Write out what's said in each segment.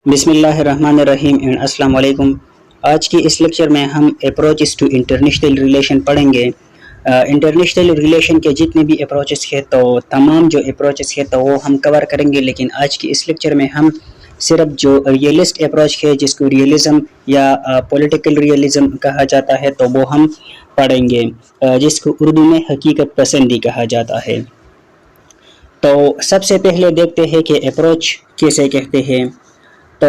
بسم اللہ الرحمن الرحیم اینڈ السلام علیکم۔ آج کی اس لیکچر میں ہم اپروچز ٹو انٹرنیشنل ریلیشن پڑھیں گے۔ انٹرنیشنل ریلیشن کے جتنے بھی اپروچز ہیں تو تمام جو اپروچز ہیں تو وہ ہم کور کریں گے، لیکن آج کی اس لیکچر میں ہم صرف جو ریئلسٹ اپروچ ہے جس کو ریئلزم یا پولیٹیکل ریئلزم کہا جاتا ہے تو وہ ہم پڑھیں گے، جس کو اردو میں حقیقت پسندی کہا جاتا ہے۔ تو سب سے پہلے دیکھتے ہیں کہ اپروچ کیسے کہتے ہیں۔ تو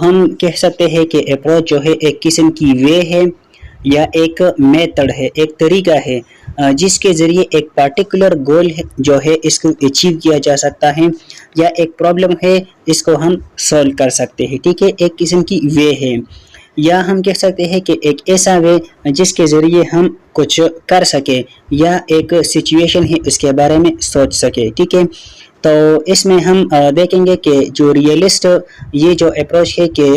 ہم کہہ سکتے ہیں کہ اپروچ جو ہے ایک قسم کی وے ہے یا ایک میتھڈ ہے، ایک طریقہ ہے جس کے ذریعے ایک پارٹیکولر گول جو ہے اس کو اچیو کیا جا سکتا ہے، یا ایک پرابلم ہے اس کو ہم سولو کر سکتے ہیں۔ ٹھیک ہے، ایک قسم کی وے ہے، یا ہم کہہ سکتے ہیں کہ ایک ایسا وے جس کے ذریعے ہم کچھ کر سکے یا ایک سچویشن ہے اس کے بارے میں سوچ سکے۔ ٹھیک ہے، تو اس میں ہم دیکھیں گے کہ جو ریئلسٹ یہ جو اپروچ ہے کہ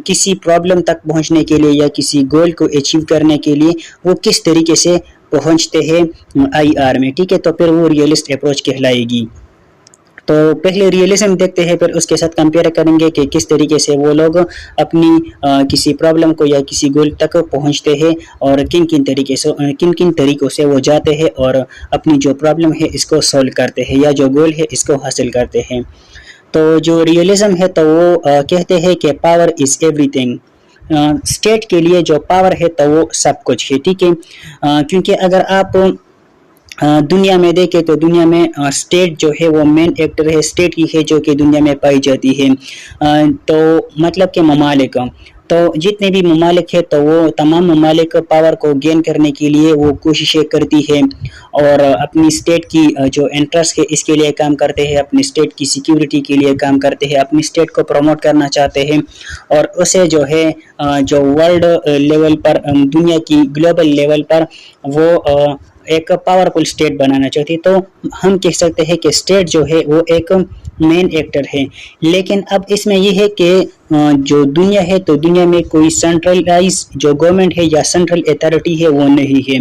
کسی پرابلم تک پہنچنے کے لیے یا کسی گول کو اچیو کرنے کے لیے وہ کس طریقے سے پہنچتے ہیں آئی آر میں۔ ٹھیک ہے، تو پھر وہ ریئلسٹ اپروچ کہلائے گی۔ تو پہلے ریئلزم دیکھتے ہیں، پھر اس کے ساتھ کمپیئر کریں گے کہ کس طریقے سے وہ لوگ اپنی کسی پرابلم کو یا کسی گول تک پہنچتے ہیں اور کن کن طریقوں سے وہ جاتے ہیں اور اپنی جو پرابلم ہے اس کو سولو کرتے ہیں یا جو گول ہے اس کو حاصل کرتے ہیں۔ تو جو ریئلزم ہے تو وہ کہتے ہیں کہ power is every thing. State کے لیے جو پاور ہے تو وہ سب کچھ ہے۔ ٹھیک ہے، کیونکہ اگر آپ دنیا میں دیکھیں تو دنیا میں اسٹیٹ جو ہے وہ مین ایکٹر ہے، اسٹیٹ ہی ہے جو کہ دنیا میں پائی جاتی ہے۔ تو مطلب کہ ممالک، تو جتنے بھی ممالک ہیں تو وہ تمام ممالک پاور کو گین کرنے کے لیے وہ کوششیں کرتی ہے اور اپنی اسٹیٹ کی جو انٹرسٹ ہے اس کے لیے کام کرتے ہیں، اپنی اسٹیٹ کی سیکیورٹی کے لیے کام کرتے ہیں، اپنی اسٹیٹ کو پروموٹ کرنا چاہتے ہیں اور اسے جو ہے جو ورلڈ لیول پر، دنیا کی گلوبل لیول پر وہ ایک پاورفل اسٹیٹ بنانا چاہتی ہے۔ تو ہم کہہ سکتے ہیں کہ اسٹیٹ جو ہے وہ ایک مین ایکٹر ہے، لیکن اب اس میں یہ ہے کہ جو دنیا ہے تو دنیا میں کوئی سینٹرلائز جو گورنمنٹ ہے یا سینٹرل اتھارٹی ہے وہ نہیں ہے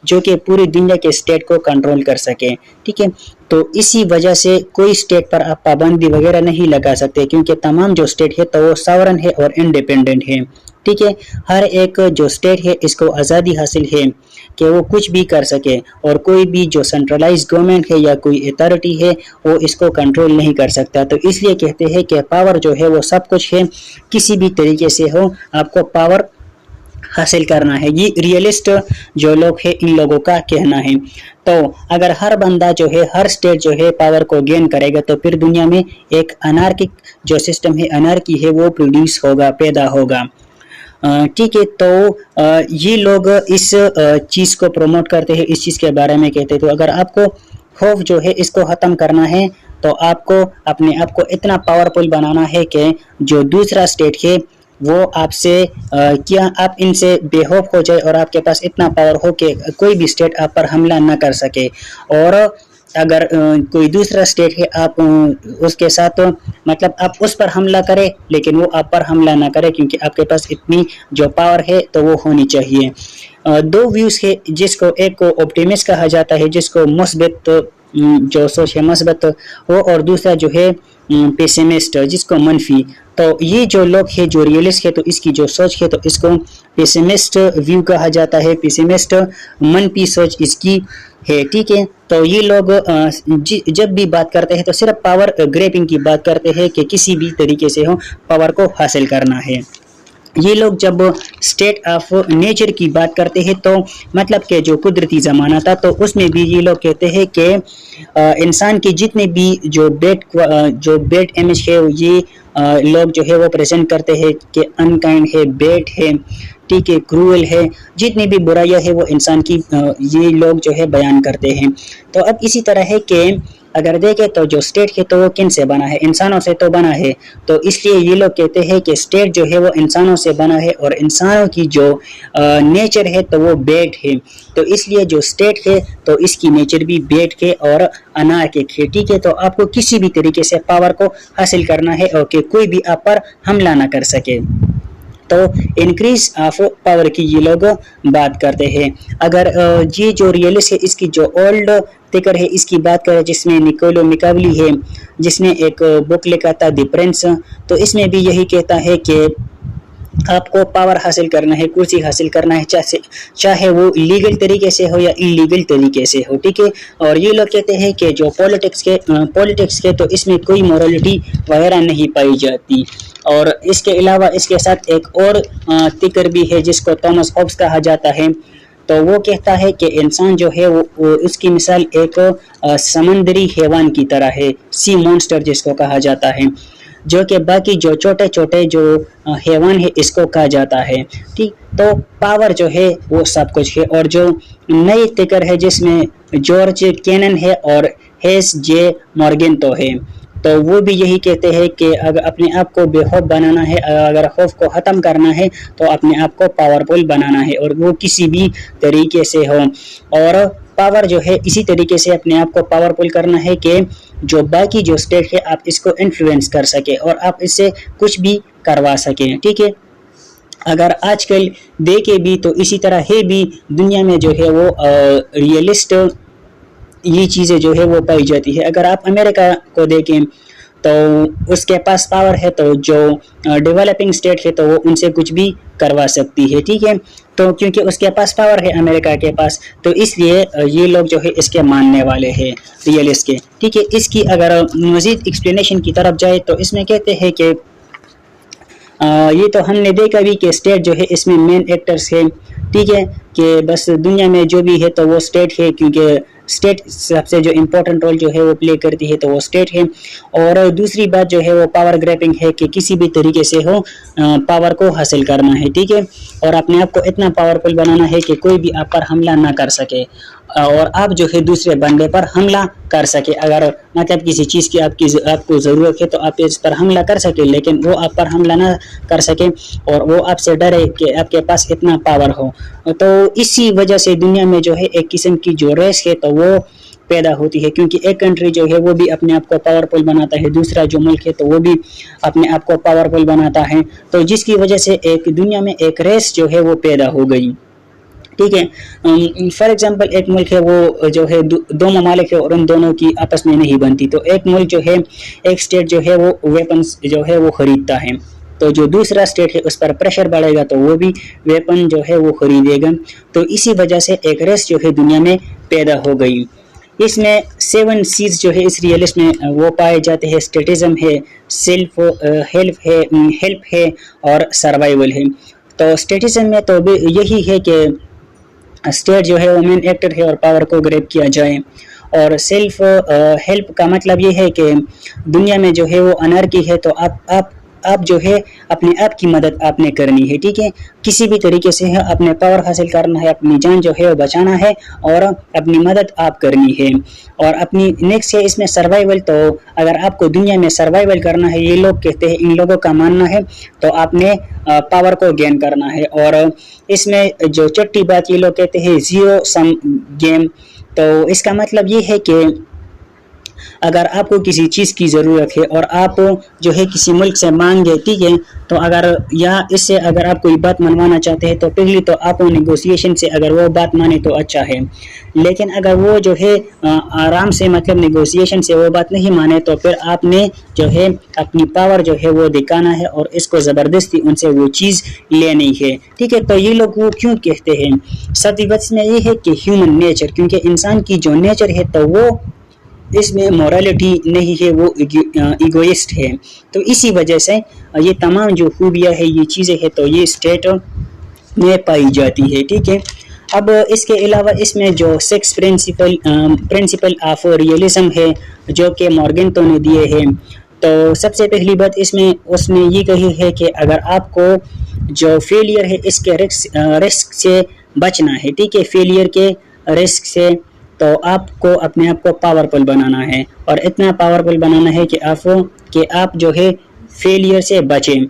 جو کہ پوری دنیا کے اسٹیٹ کو کنٹرول کر سکے۔ ٹھیک ہے، تو اسی وجہ سے کوئی اسٹیٹ پر آپ پابندی وغیرہ نہیں لگا سکتے، کیونکہ تمام جو اسٹیٹ ہے تو وہ ساورن ہے اور انڈیپینڈنٹ ہے۔ ٹھیک ہے، ہر ایک جو اسٹیٹ ہے اس کو آزادی حاصل ہے کہ وہ کچھ بھی کر سکے اور کوئی بھی جو سینٹرلائز گورنمنٹ ہے یا کوئی اتھارٹی ہے وہ اس کو کنٹرول نہیں کر سکتا۔ تو اس لیے کہتے ہیں کہ پاور جو ہے وہ سب کچھ ہے، کسی بھی طریقے سے ہو آپ کو پاور حاصل کرنا ہے۔ یہ ریئلسٹ جو لوگ ہیں ان لوگوں کا کہنا ہے۔ تو اگر ہر بندہ جو ہے، ہر اسٹیٹ جو ہے پاور کو گین کرے گا تو پھر دنیا میں ایک انارکک جو سسٹم ہے، انارکی ہے، وہ پروڈیوس ہوگا، پیدا ہوگا۔ ٹھیک ہے، تو یہ لوگ اس چیز کو پروموٹ کرتے ہیں، اس چیز کے بارے میں کہتے ہیں۔ تو اگر آپ کو خوف جو ہے اس کو ختم کرنا ہے تو آپ کو اپنے آپ کو اتنا پاورفل بنانا ہے کہ جو دوسرا اسٹیٹ ہے وہ آپ سے کیا آپ ان سے بے خوف ہو جائے اور آپ کے پاس اتنا پاور ہو کہ کوئی بھی اسٹیٹ آپ پر حملہ نہ کر سکے، اور اگر کوئی دوسرا اسٹیٹ ہے آپ اس کے ساتھ مطلب آپ اس پر حملہ کرے لیکن وہ آپ پر حملہ نہ کرے، کیونکہ آپ کے پاس اتنی جو پاور ہے تو وہ ہونی چاہیے۔ دو ویوز ہے جس کو ایک کو آپٹیمسٹ کہا جاتا ہے، جس کو مثبت جو سوچ ہے مثبت وہ، اور دوسرا جو ہے پیسیمسٹ جس کو منفی۔ تو یہ جو لوگ ہے جو ریئلسٹ ہے تو اس کی جو سوچ ہے تو اس کو پیسیمسٹ ویو کہا جاتا ہے، پیسیمسٹ منفی سوچ اس کی ہے۔ ٹھیک ہے، تو یہ لوگ جب بھی بات کرتے ہیں تو صرف پاور گریبنگ کی بات کرتے ہیں کہ کسی بھی طریقے سے ہو پاور کو حاصل کرنا ہے۔ یہ لوگ جب اسٹیٹ آف نیچر کی بات کرتے ہیں تو مطلب کہ جو قدرتی زمانہ تھا تو اس میں بھی یہ لوگ کہتے ہیں کہ انسان کے جتنے بھی جو بیڈ امیج ہے یہ لوگ جو ہے وہ پریزنٹ کرتے ہیں کہ انکائنڈ ہے، بیڈ ہے، ٹھیک ہے، کروئل ہے، جتنی بھی برائیاں ہے وہ انسان کی یہ لوگ جو ہے بیان کرتے ہیں۔ تو اب اسی طرح ہے کہ اگر دیکھیں تو جو اسٹیٹ ہے تو وہ کن سے بنا ہے؟ انسانوں سے تو بنا ہے، تو اس لیے یہ لوگ کہتے ہیں کہ اسٹیٹ جو ہے وہ انسانوں سے بنا ہے اور انسانوں کی جو نیچر ہے تو وہ بیڈ ہے، تو اس لیے جو اسٹیٹ ہے تو اس کی نیچر بھی بیڈ ہے اور انارکک ہے۔ ٹھیک ہے، تو آپ کو کسی بھی طریقے سے پاور کو حاصل کرنا ہے اور کہ کوئی بھی آپ پر حملہ نہ کر سکے۔ تو انکریز آف پاور کی یہ لوگ بات کرتے ہیں۔ اگر یہ جو ریئلسٹ ہے اس کی جو اولڈ تکر ہے اس کی بات کریں جس میں نکولو میکاولی ہے جس نے ایک بک لکھا تھا دی پرنس، تو اس میں بھی یہی کہتا ہے کہ آپ کو پاور حاصل کرنا ہے، کرسی حاصل کرنا ہے، چاہے وہ لیگل طریقے سے ہو یا انلیگل طریقے سے ہو، ٹھیک ہے۔ اور یہ لوگ کہتے ہیں کہ جو پولیٹکس کے تو اس میں کوئی مورالٹی وغیرہ نہیں پائی جاتی۔ اور اس کے علاوہ اس کے ساتھ ایک اور فکر بھی ہے جس کو تھامس ہوبز کہا جاتا ہے، تو وہ کہتا ہے کہ انسان جو ہے وہ اس کی مثال ایک سمندری حیوان کی طرح ہے، سی مونسٹر جس کو کہا جاتا ہے، جو کہ باقی جو چھوٹے چھوٹے جو حیوان ہے اس کو کہا جاتا ہے، ٹھیک۔ تو پاور جو ہے وہ سب کچھ ہے۔ اور جو نئی فکر ہے جس میں جارج کینن ہے اور ہیس جے مورگن تو ہے، تو وہ بھی یہی کہتے ہیں کہ اگر اپنے آپ کو بے خوف بنانا ہے، اگر خوف کو ختم کرنا ہے تو اپنے آپ کو پاورفل بنانا ہے، اور وہ کسی بھی طریقے سے ہو۔ اور پاور جو ہے اسی طریقے سے اپنے آپ کو پاورفل کرنا ہے کہ جو باقی جو اسٹیٹ ہے آپ اس کو انفلوئنس کر سکے اور آپ اس سے کچھ بھی کروا سکیں، ٹھیک ہے۔ اگر آج کل دیکھے بھی تو اسی طرح ہے بھی دنیا میں جو ہے وہ ریئلسٹ یہ چیزیں جو ہے وہ پائی جاتی ہے۔ اگر آپ امریکہ کو دیکھیں تو اس کے پاس پاور ہے، تو جو ڈیولپنگ اسٹیٹ ہے تو وہ ان سے کچھ بھی کروا سکتی ہے، ٹھیک ہے۔ تو کیونکہ اس کے پاس پاور ہے امریکہ کے پاس، تو اس لیے یہ لوگ جو ہے اس کے ماننے والے ہیں ریئلسٹ کے، ٹھیک ہے۔ اس کی اگر مزید ایکسپلینیشن کی طرف جائے تو اس میں کہتے ہیں کہ یہ تو ہم نے دیکھا بھی کہ اسٹیٹ جو ہے اس میں مین ایکٹرز ہے، ٹھیک ہے، کہ بس دنیا میں جو بھی ہے تو وہ اسٹیٹ ہے، کیونکہ اسٹیٹ سب سے جو امپورٹنٹ رول جو ہے وہ پلے کرتی ہے تو وہ اسٹیٹ ہے۔ اور دوسری بات جو ہے وہ پاور گریبنگ ہے کہ کسی بھی طریقے سے ہو پاور کو حاصل کرنا ہے، ٹھیک ہے، اور اپنے آپ کو اتنا پاورفل بنانا ہے کہ کوئی بھی آپ پر حملہ نہ کر سکے اور آپ جو ہے دوسرے بندے پر حملہ کر سکے۔ اگر مطلب کسی چیز کی آپ کو ضرورت ہے تو آپ اس پر حملہ کر سکے، لیکن وہ آپ پر حملہ نہ کر سکے اور وہ آپ سے ڈرے کہ آپ کے پاس اتنا پاور ہو۔ تو اسی وجہ سے دنیا میں جو ہے ایک قسم کی جو ریس ہے تو وہ پیدا ہوتی ہے، کیونکہ ایک کنٹری جو ہے وہ بھی اپنے آپ کو پاورفل بناتا ہے، دوسرا جو ملک ہے تو وہ بھی اپنے آپ کو پاورفل بناتا ہے، تو جس کی وجہ سے ایک دنیا میں ایک ریس جو ہے وہ پیدا ہو گئی، ٹھیک ہے۔ فار ایگزامپل ایک ملک ہے وہ جو ہے دو ممالک ہے اور ان دونوں کی آپس میں نہیں بنتی، تو ایک ملک جو ہے ایک اسٹیٹ جو ہے وہ ویپنز جو ہے وہ خریدتا ہے، تو جو دوسرا اسٹیٹ ہے اس پر پریشر بڑھے گا تو وہ بھی ویپن جو ہے وہ خریدے گا، تو اسی وجہ سے ایک ریس جو ہے دنیا میں پیدا ہو گئی۔ اس میں 7 سیز جو ہے اس ریئلسٹ میں وہ پائے جاتے ہیں، اسٹیٹزم ہے، سیلف ہیلپ ہے اور سروائیول ہے۔ تو اسٹیٹزم میں تو یہی ہے کہ اسٹیٹ جو ہے وہ مین ایکٹر ہے اور پاور کو گریب کیا جائے، اور سیلف ہیلپ کا مطلب یہ ہے کہ دنیا میں جو ہے وہ انارکی ہے تو آپ جو ہے اپنے آپ کی مدد آپ نے کرنی ہے، ٹھیک ہے، کسی بھی طریقے سے اپنے پاور حاصل کرنا ہے، اپنی جان جو ہے وہ بچانا ہے اور اپنی مدد آپ کرنی ہے۔ اور اپنی نیکسٹ ہے اس میں سروائیول، تو اگر آپ کو دنیا میں سروائیول کرنا ہے، یہ لوگ کہتے ہیں، ان لوگوں کا ماننا ہے، تو آپ نے پاور کو گین کرنا ہے۔ اور اس میں جو چھٹی بات یہ لوگ کہتے ہیں زیرو سم گیم، تو اس کا مطلب یہ ہے کہ اگر آپ کو کسی چیز کی ضرورت ہے اور آپ جو ہے کسی ملک سے مانگے، ٹھیک ہے، تو اگر یا اس سے اگر آپ کوئی بات منوانا چاہتے ہیں تو پہلی تو آپ نیگوسیشن سے اگر وہ بات مانے تو اچھا ہے، لیکن اگر وہ جو ہے آرام سے مطلب نیگوسیشن سے وہ بات نہیں مانے تو پھر آپ نے جو ہے اپنی پاور جو ہے وہ دکھانا ہے اور اس کو زبردستی ان سے وہ چیز لینی ہے، ٹھیک ہے۔ تو یہ لوگ وہ کیوں کہتے ہیں؟ سب بچ میں یہ ہے کہ ہیومن نیچر، کیونکہ انسان کی جو نیچر ہے تو وہ اس میں مورالٹی نہیں ہے، وہ ایگوئسٹ ہے، تو اسی وجہ سے یہ تمام جو خوبیاں ہے یہ چیزیں ہے تو یہ اسٹیٹ میں پائی جاتی ہے، ٹھیک ہے۔ اب اس کے علاوہ اس میں جو 6 پرنسپل آف ریئلزم ہے جو کہ مورگنٹو نے دیے ہیں، تو سب سے پہلی بات اس نے یہ کہی ہے کہ اگر آپ کو جو فیلئر ہے اس کے رسک سے بچنا ہے، ٹھیک ہے، فیلئر کے رسک سے، تو آپ کو اپنے آپ کو پاورفل بنانا ہے اور اتنا پاورفل بنانا ہے کہ آپ جو ہے فیلئر سے بچیں۔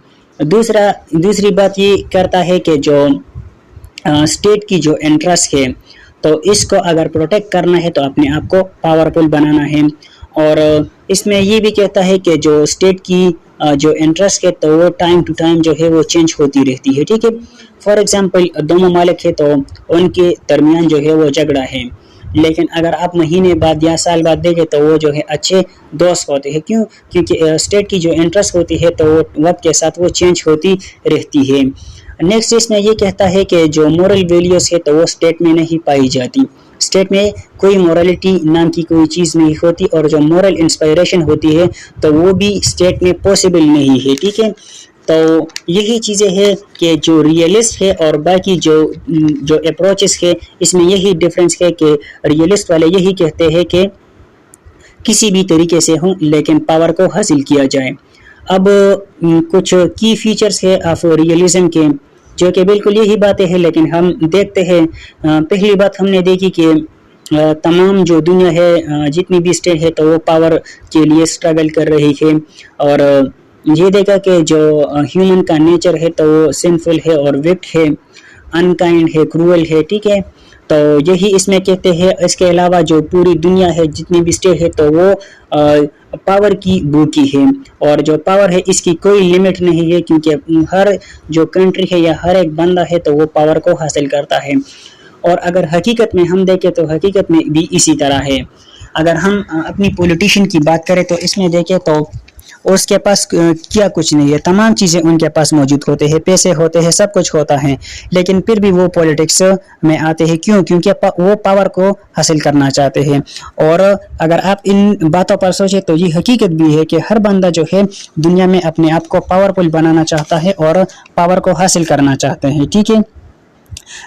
دوسری بات یہ کرتا ہے کہ جو اسٹیٹ کی جو انٹرسٹ ہے تو اس کو اگر پروٹیکٹ کرنا ہے تو اپنے آپ کو پاورفل بنانا ہے، اور اس میں یہ بھی کہتا ہے کہ جو اسٹیٹ کی جو انٹرسٹ ہے تو وہ ٹائم ٹو ٹائم جو ہے وہ چینج ہوتی رہتی ہے، ٹھیک ہے۔ فار ایگزامپل 2 ممالک ہے تو ان کے درمیان جو ہے وہ جھگڑا ہے، لیکن اگر آپ مہینے بعد یا سال بعد دیکھیں تو وہ جو ہے اچھے دوست ہوتے ہیں. کیوں؟ کیونکہ اسٹیٹ کی جو انٹرسٹ ہوتی ہے تو وہ وقت کے ساتھ وہ چینج ہوتی رہتی ہے. نیکسٹ اس میں یہ کہتا ہے کہ جو مورل ویلیوز ہے تو وہ اسٹیٹ میں نہیں پائی جاتی. اسٹیٹ میں کوئی مورالٹی نام کی کوئی چیز نہیں ہوتی، اور جو مورل انسپائریشن ہوتی ہے تو وہ بھی اسٹیٹ میں پاسبل نہیں ہے. ٹھیک ہے، تو یہی چیزیں ہیں کہ جو ریئلسٹ ہے اور باقی جو اپروچز ہے اس میں یہی ڈفرینس ہے کہ ریئلسٹ والے یہی کہتے ہیں کہ کسی بھی طریقے سے ہوں لیکن پاور کو حاصل کیا جائے. اب کچھ کی فیچرز ہے آف ریئلزم کے جو کہ بالکل یہی باتیں ہیں، لیکن ہم دیکھتے ہیں. پہلی بات ہم نے دیکھی کہ تمام جو دنیا ہے جتنی بھی اسٹیٹ ہے تو وہ پاور کے لیے سٹرگل کر رہی ہے، اور یہ دیکھا کہ جو ہیومن کا نیچر ہے تو وہ سنفل ہے اور وکٹ ہے، انکائنڈ ہے، کروئل ہے. ٹھیک ہے، تو یہی اس میں کہتے ہیں. اس کے علاوہ جو پوری دنیا ہے جتنی بھی اسٹیٹ ہے تو وہ پاور کی بھوکی ہے، اور جو پاور ہے اس کی کوئی لمٹ نہیں ہے، کیونکہ ہر جو کنٹری ہے یا ہر ایک بندہ ہے تو وہ پاور کو حاصل کرتا ہے. اور اگر حقیقت میں ہم دیکھیں تو حقیقت میں بھی اسی طرح ہے. اگر ہم اپنی پولیٹیشین کی بات کریں تو اس میں دیکھیں تو اس کے پاس کیا کچھ نہیں ہے، تمام چیزیں ان کے پاس موجود ہوتے ہیں، پیسے ہوتے ہیں، سب کچھ ہوتا ہے، لیکن پھر بھی وہ پولیٹکس میں آتے ہیں. کیوں؟ کیونکہ وہ پاور کو حاصل کرنا چاہتے ہیں. اور اگر آپ ان باتوں پر سوچیں تو یہ حقیقت بھی ہے کہ ہر بندہ جو ہے دنیا میں اپنے آپ کو پاورفل بنانا چاہتا ہے اور پاور کو حاصل کرنا چاہتے ہیں. ٹھیک ہے،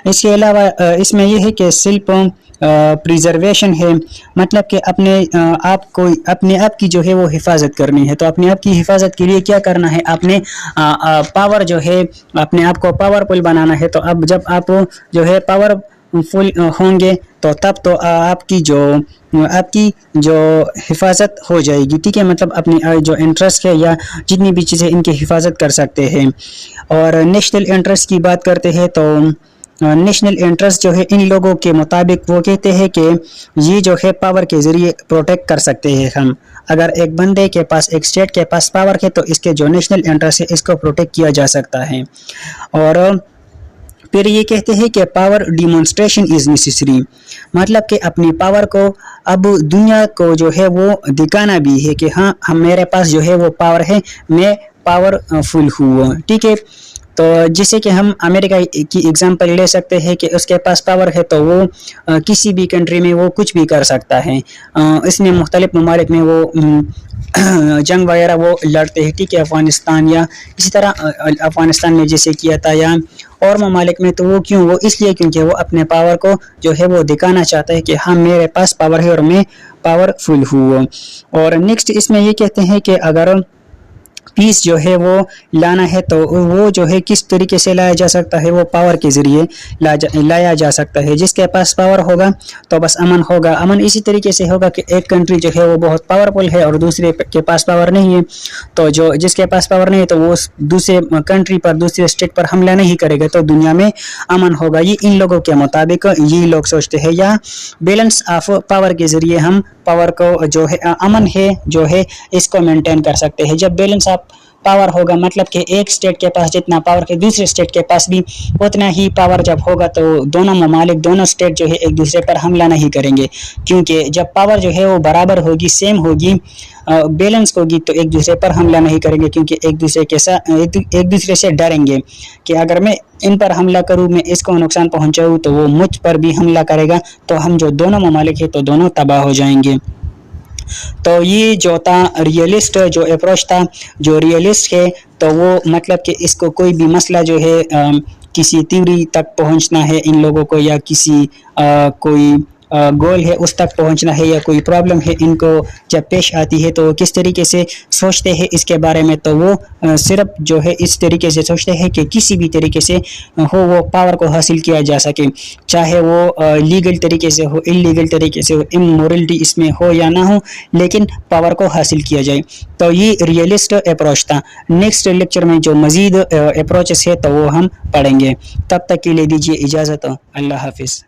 اس کے علاوہ اس میں یہ ہے کہ سیلف پریزرویشن ہے، مطلب کہ اپنے آپ کی جو ہے وہ حفاظت کرنی ہے. تو اپنے آپ کی حفاظت کے لیے کیا کرنا ہے؟ اپنے پاور جو ہے اپنے آپ کو پاورفل بنانا ہے. تو اب جب آپ جو ہے پاورفل ہوں گے تو تب تو آپ کی جو حفاظت ہو جائے گی. ٹھیک ہے، مطلب اپنی جو انٹرسٹ ہے یا جتنی بھی چیزیں ان کی حفاظت کر سکتے ہیں. اور نیشنل انٹرسٹ کی بات کرتے ہیں تو نیشنل انٹرسٹ جو ہے ان لوگوں کے مطابق وہ کہتے ہیں کہ یہ جو ہے پاور کے ذریعے پروٹیکٹ کر سکتے ہیں ہم. اگر ایک بندے کے پاس، ایک اسٹیٹ کے پاس پاور ہے تو اس کے جو نیشنل انٹرسٹ ہے اس کو پروٹیکٹ کیا جا سکتا ہے. اور پھر یہ کہتے ہیں کہ پاور ڈیمونسٹریشن از نیسیسری، مطلب کہ اپنی پاور کو اب دنیا کو جو ہے وہ دکھانا بھی ہے کہ ہاں میرے پاس جو ہے وہ پاور ہے، میں پاور فل ہوں. ٹھیک ہے، تو جسے کہ ہم امریکہ کی اگزامپل لے سکتے ہیں کہ اس کے پاس پاور ہے تو وہ کسی بھی کنٹری میں وہ کچھ بھی کر سکتا ہے. اس نے مختلف ممالک میں وہ جنگ وغیرہ وہ لڑتے ہیں. ٹھیک ہے، افغانستان یا اسی طرح افغانستان میں جیسے کیا تھا یا اور ممالک میں. تو وہ کیوں؟ وہ اس لیے کیونکہ وہ اپنے پاور کو جو ہے وہ دکھانا چاہتا ہے کہ ہاں میرے پاس پاور ہے اور میں پاور فل ہوں. اور نیکسٹ اس میں یہ کہتے ہیں کہ اگر پیس جو ہے وہ لانا ہے تو وہ جو ہے کس طریقے سے لایا جا سکتا ہے؟ وہ پاور کے ذریعے لایا جا سکتا ہے. جس کے پاس پاور ہوگا تو بس امن ہوگا. امن اسی طریقے سے ہوگا کہ ایک کنٹری جو ہے وہ بہت پاورفل ہے اور دوسرے کے پاس پاور نہیں ہے، تو جس کے پاس پاور نہیں ہے تو وہ دوسرے کنٹری پر، دوسرے اسٹیٹ پر حملہ نہیں کرے گا، تو دنیا میں امن ہوگا. یہ ان لوگوں کے مطابق یہ لوگ سوچتے ہیں. یا بیلنس آف پاور کے ذریعے ہم پاور کو جو ہے امن ہے جو ہے اس کو مینٹین کر سکتے ہیں. جب بیلنس آف پاور ہوگا مطلب کہ ایک اسٹیٹ کے پاس جتنا پاور ہے دوسرے اسٹیٹ کے پاس بھی اتنا ہی پاور جب ہوگا تو دونوں ممالک، دونوں اسٹیٹ جو ہے ایک دوسرے پر حملہ نہیں کریں گے. کیونکہ جب پاور جو ہے وہ برابر ہوگی، سیم ہوگی، بیلنس ہوگی تو ایک دوسرے پر حملہ نہیں کریں گے، کیونکہ ایک دوسرے سے ڈریں گے کہ اگر میں ان پر حملہ کروں، میں اس کو نقصان پہنچاؤں تو وہ مجھ پر بھی حملہ کرے گا، تو ہم جو دونوں ممالک ہیں تو دونوں تباہ ہو جائیں گے. تو یہ جو تھا ریئلسٹ جو اپروچ تھا، جو ریئلسٹ ہے تو وہ مطلب کہ اس کو کوئی بھی مسئلہ جو ہے کسی تیوری تک پہنچنا ہے ان لوگوں کو، یا کسی کوئی گول ہے اس تک پہنچنا ہے، یا کوئی پرابلم ہے ان کو جب پیش آتی ہے تو کس طریقے سے سوچتے ہیں اس کے بارے میں. تو وہ صرف جو ہے اس طریقے سے سوچتے ہیں کہ کسی بھی طریقے سے ہو وہ پاور کو حاصل کیا جا سکے، چاہے وہ لیگل طریقے سے ہو، انلیگل طریقے سے ہو، امورلٹی اس میں ہو یا نہ ہو، لیکن پاور کو حاصل کیا جائے. تو یہ ریئلسٹ اپروچ تھا. نیکسٹ لیکچر میں جو مزید اپروچز ہے تو وہ ہم پڑھیں گے. تب تک کے لیے دیجیے اجازت. اللہ حافظ.